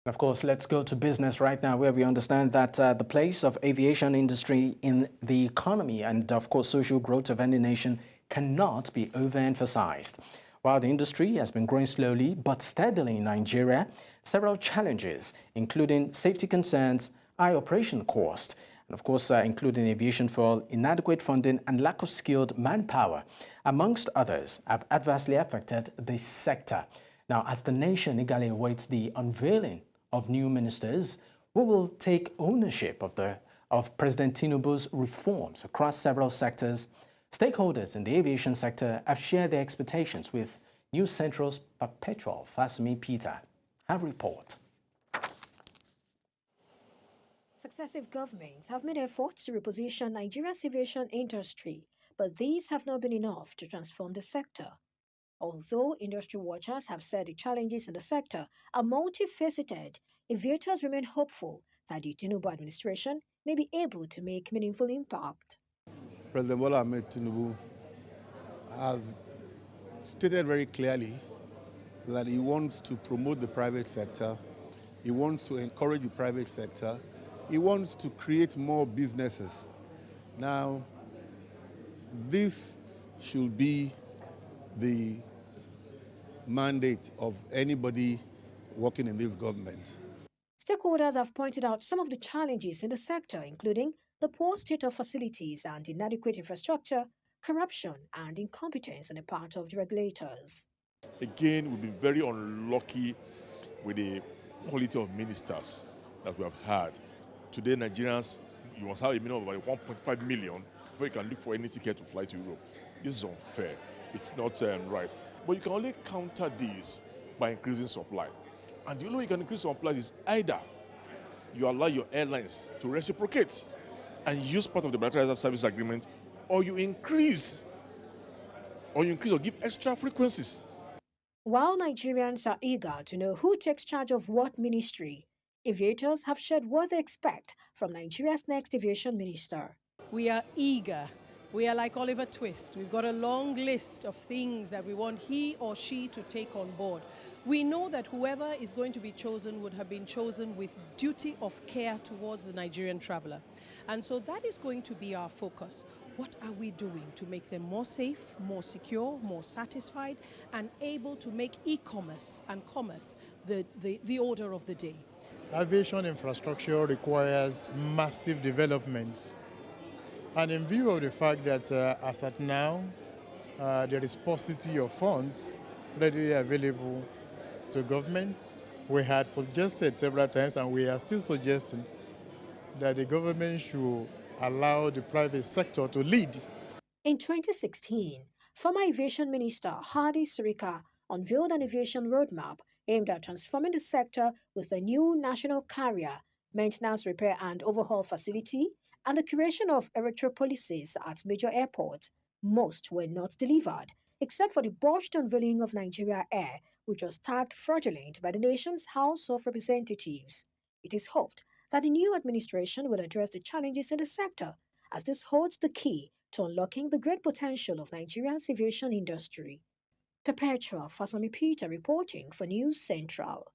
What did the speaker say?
Of course, let's go to business right now, where we understand that the place of aviation industry in the economy and, of course, social growth of any nation cannot be overemphasized. While the industry has been growing slowly but steadily in Nigeria, several challenges, including safety concerns, high operation cost, and of course, including aviation fuel, inadequate funding, and lack of skilled manpower, amongst others, have adversely affected this sector. Now, as the nation eagerly awaits the unveiling of new ministers who will take ownership of President Tinubu's reforms across several sectors, stakeholders in the aviation sector have shared their expectations with News Central's perpetual Fasmi Peter. Have report. Successive governments have made efforts to reposition Nigeria's aviation industry, but these have not been enough to transform the sector. Although industry watchers have said the challenges in the sector are multifaceted, aviators remain hopeful that the Tinubu administration may be able to make meaningful impact. President Bola Tinubu has stated very clearly that he wants to promote the private sector, he wants to encourage the private sector, he wants to create more businesses. Now, this should be the mandate of anybody working in this government. Stakeholders have pointed out some of the challenges in the sector, including the poor state of facilities and inadequate infrastructure, corruption, and incompetence on the part of the regulators. Again, we've been very unlucky with the quality of ministers that we have had. Today, Nigerians, you must have a minimum of about 1.5 million before you can look for any ticket to fly to Europe. This is unfair. It's not right. But you can only counter this by increasing supply. And the only way you can increase supply is either you allow your airlines to reciprocate and use part of the bilateral service agreement, or you increase or give extra frequencies. While Nigerians are eager to know who takes charge of what ministry, aviators have shared what they expect from Nigeria's next aviation minister. We are eager. We are like Oliver Twist. We've got a long list of things that we want he or she to take on board. We know that whoever is going to be chosen would have been chosen with duty of care towards the Nigerian traveler. And so that is going to be our focus. What are we doing to make them more safe, more secure, more satisfied, and able to make e-commerce and commerce the order of the day? Aviation infrastructure requires massive development. And in view of the fact that as at now, there is paucity of funds readily available to government, we had suggested several times, and we are still suggesting, that the government should allow the private sector to lead. In 2016, former Aviation Minister Hadi Sirika unveiled an aviation roadmap aimed at transforming the sector with a new national carrier, maintenance, repair and overhaul facility, and the creation of electropolices at major airports. Most were not delivered, except for the botched unveiling of Nigeria Air, which was tagged fraudulent by the nation's House of Representatives. It is hoped that the new administration will address the challenges in the sector, as this holds the key to unlocking the great potential of Nigeria's aviation industry. Perpetual Fasami Peter reporting for News Central.